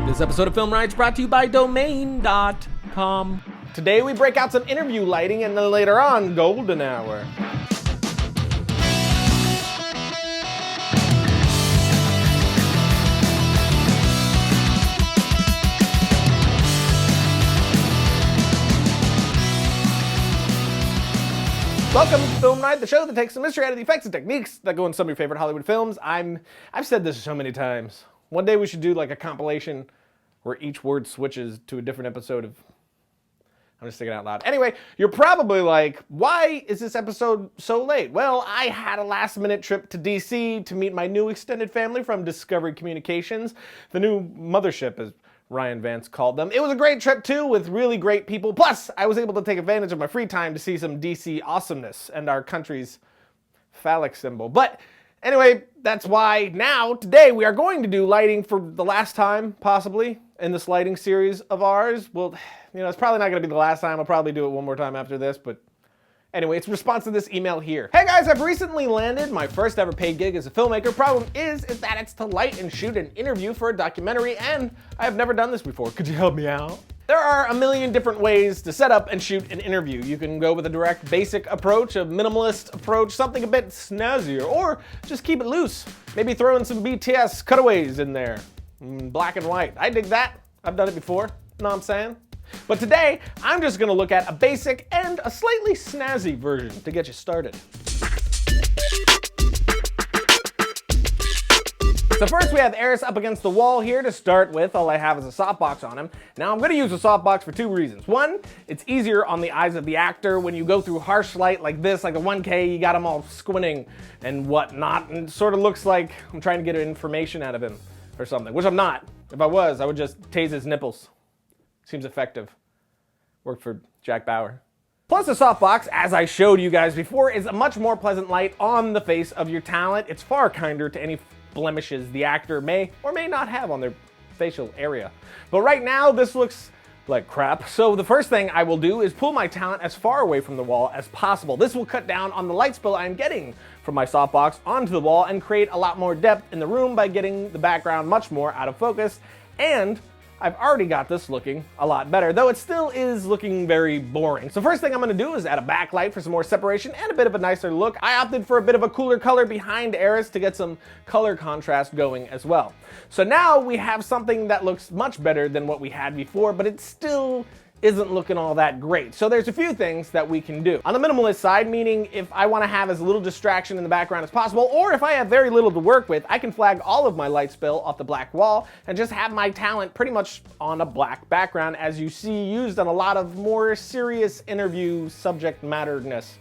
This episode of Film Riot is brought to you by Domain.com. Today we break out some interview lighting and then later on, golden hour. Welcome to Film Riot, the show that takes the mystery out of the effects and techniques that go in some of your favorite Hollywood films. I've said this so many times. One day we should do like a compilation where each word switches to a different episode of... I'm just thinking out loud. Anyway, you're probably like, why is this episode so late? Well, I had a last-minute trip to DC to meet my new extended family from Discovery Communications, the new mothership, as Ryan Vance called them. It was a great trip too, with really great people. Plus, I was able to take advantage of my free time to see some DC awesomeness and our country's phallic symbol. But anyway, that's why now, today, we are going to do lighting for the last time, possibly, in this lighting series of ours. Well, you know, it's probably not going to be the last time. I'll probably do it one more time after this, but anyway, it's in response to this email here. Hey guys, I've recently landed my first ever paid gig as a filmmaker. Problem is that it's to light and shoot an interview for a documentary, and I have never done this before. Could you help me out? There are a million different ways to set up and shoot an interview. You can go with a direct, basic approach, a minimalist approach, something a bit snazzier, or just keep it loose. Maybe throw in some BTS cutaways in there. Black and white. I dig that. I've done it before. Know what I'm saying? But today, I'm just gonna look at a basic and a slightly snazzy version to get you started. So first we have Eris up against the wall here to start with. All I have is a softbox on him. Now I'm gonna use a softbox for two reasons. One, it's easier on the eyes of the actor when you go through harsh light like this, like a 1K, you got him all squinting and whatnot, and it sort of looks like I'm trying to get information out of him or something, which I'm not. If I was, I would just tase his nipples. Seems effective. Worked for Jack Bauer. Plus the softbox, as I showed you guys before, is a much more pleasant light on the face of your talent. It's far kinder to any blemishes the actor may or may not have on their facial area. But right now, this looks like crap. So the first thing I will do is pull my talent as far away from the wall as possible. This will cut down on the light spill I'm getting from my softbox onto the wall and create a lot more depth in the room by getting the background much more out of focus. And I've already got this looking a lot better, though it still is looking very boring. So first thing I'm gonna do is add a backlight for some more separation and a bit of a nicer look. I opted for a bit of a cooler color behind Eris to get some color contrast going as well. So now we have something that looks much better than what we had before, but it still isn't looking all that great. So there's a few things that we can do. On the minimalist side, meaning if I want to have as little distraction in the background as possible, or if I have very little to work with, I can flag all of my light spill off the black wall and just have my talent pretty much on a black background, as you see used on a lot of more serious interview subject matterness.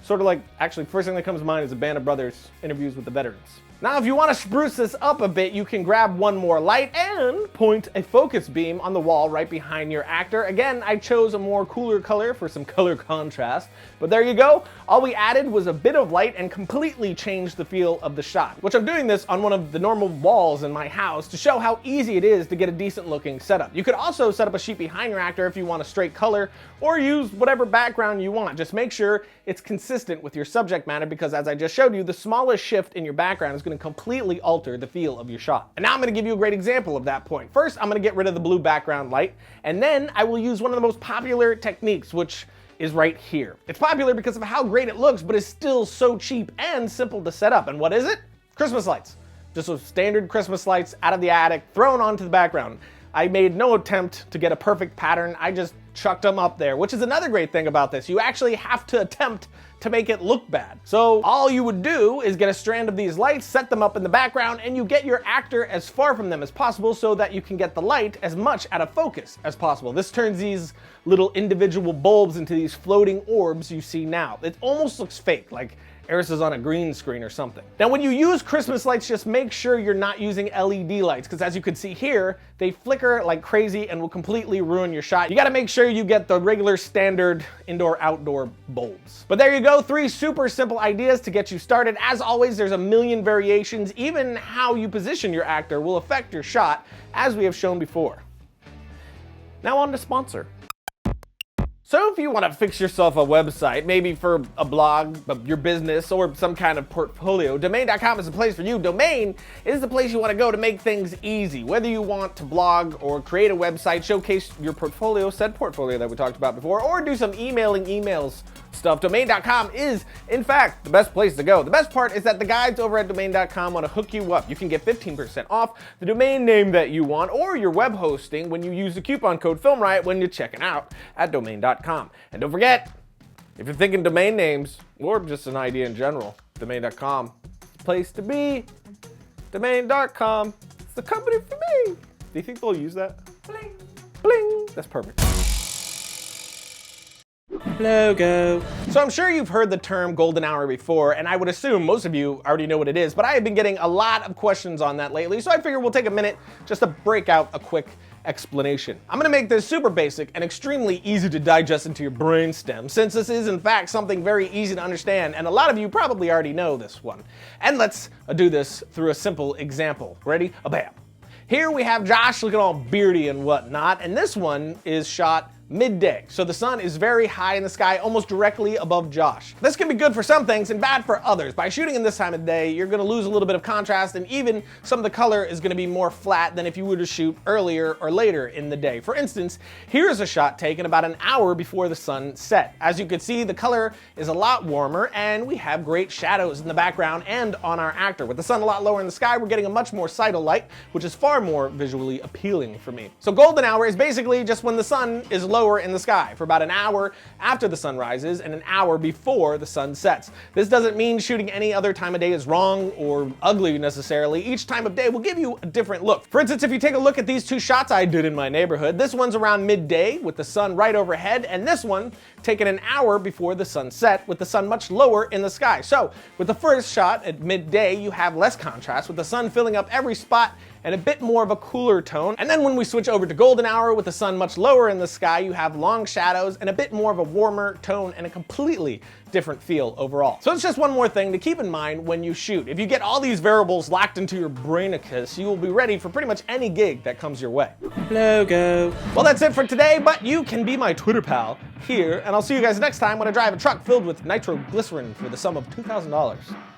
Sort of like, actually, first thing that comes to mind is a Band of Brothers interviews with the veterans. Now, if you want to spruce this up a bit, you can grab one more light and point a focus beam on the wall right behind your actor. Again, I chose a more cooler color for some color contrast, but there you go. All we added was a bit of light and completely changed the feel of the shot, which I'm doing this on one of the normal walls in my house to show how easy it is to get a decent looking setup. You could also set up a sheet behind your actor if you want a straight color, or use whatever background you want. Just make sure it's consistent with your subject matter, because as I just showed you, the smallest shift in your background is going to completely alter the feel of your shot. And now I'm going to give you a great example of that point. First, I'm going to get rid of the blue background light, and then I will use one of the most popular techniques, which is right here. It's popular because of how great it looks, but it's still so cheap and simple to set up. And what is it? Christmas lights. Just those standard Christmas lights out of the attic, thrown onto the background. I made no attempt to get a perfect pattern. I just chucked them up there, which is another great thing about this. You actually have to attempt to make it look bad. So all you would do is get a strand of these lights, set them up in the background, and you get your actor as far from them as possible so that you can get the light as much out of focus as possible. This turns these little individual bulbs into these floating orbs you see now. It almost looks fake, like Eris is on a green screen or something. Now, when you use Christmas lights, just make sure you're not using LED lights, because as you can see here, they flicker like crazy and will completely ruin your shot. You gotta make sure you get the regular standard indoor-outdoor bulbs. But there you go, 3 super simple ideas to get you started. As always, there's a million variations. Even how you position your actor will affect your shot, as we have shown before. Now on to sponsor. So if you want to fix yourself a website, maybe for a blog, your business, or some kind of portfolio, domain.com is the place for you. Domain is the place you want to go to make things easy. Whether you want to blog or create a website, showcase your portfolio, said portfolio that we talked about before, or do some emails stuff, domain.com is, in fact, the best place to go. The best part is that the guys over at domain.com want to hook you up. You can get 15% off the domain name that you want or your web hosting when you use the coupon code FilmRiot when you're checking out at domain.com. And don't forget, if you're thinking domain names or just an idea in general, domain.com is the place to be. Domain.com, it's the company for me. Do you think they'll use that? Bling, bling. That's perfect. Logo. So I'm sure you've heard the term golden hour before, and I would assume most of you already know what it is, but I have been getting a lot of questions on that lately, so I figure we'll take a minute just to break out a quick explanation. I'm gonna make this super basic and extremely easy to digest into your brainstem, since this is in fact something very easy to understand, and a lot of you probably already know this one. And let's do this through a simple example. Ready? Bam. Here we have Josh looking all beardy and whatnot, and this one is shot midday. So the sun is very high in the sky, almost directly above Josh. This can be good for some things and bad for others. By shooting in this time of day, you're gonna lose a little bit of contrast, and even some of the color is gonna be more flat than if you were to shoot earlier or later in the day. For instance, here's a shot taken about an hour before the sun set. As you can see, the color is a lot warmer, and we have great shadows in the background and on our actor. With the sun a lot lower in the sky, we're getting a much more subtle light, which is far more visually appealing for me. So golden hour is basically just when the sun is lower in the sky for about an hour after the sun rises and an hour before the sun sets. This doesn't mean shooting any other time of day is wrong or ugly necessarily. Each time of day will give you a different look. For instance, if you take a look at these two shots I did in my neighborhood, this one's around midday with the sun right overhead, and this one taken an hour before the sun set with the sun much lower in the sky. So with the first shot at midday, you have less contrast with the sun filling up every spot and a bit more of a cooler tone. And then when we switch over to golden hour with the sun much lower in the sky, you have long shadows and a bit more of a warmer tone and a completely different feel overall. So it's just one more thing to keep in mind when you shoot. If you get all these variables locked into your brainicus, you will be ready for pretty much any gig that comes your way. Logo. Well, that's it for today, but you can be my Twitter pal here, and I'll see you guys next time when I drive a truck filled with nitroglycerin for the sum of $2,000.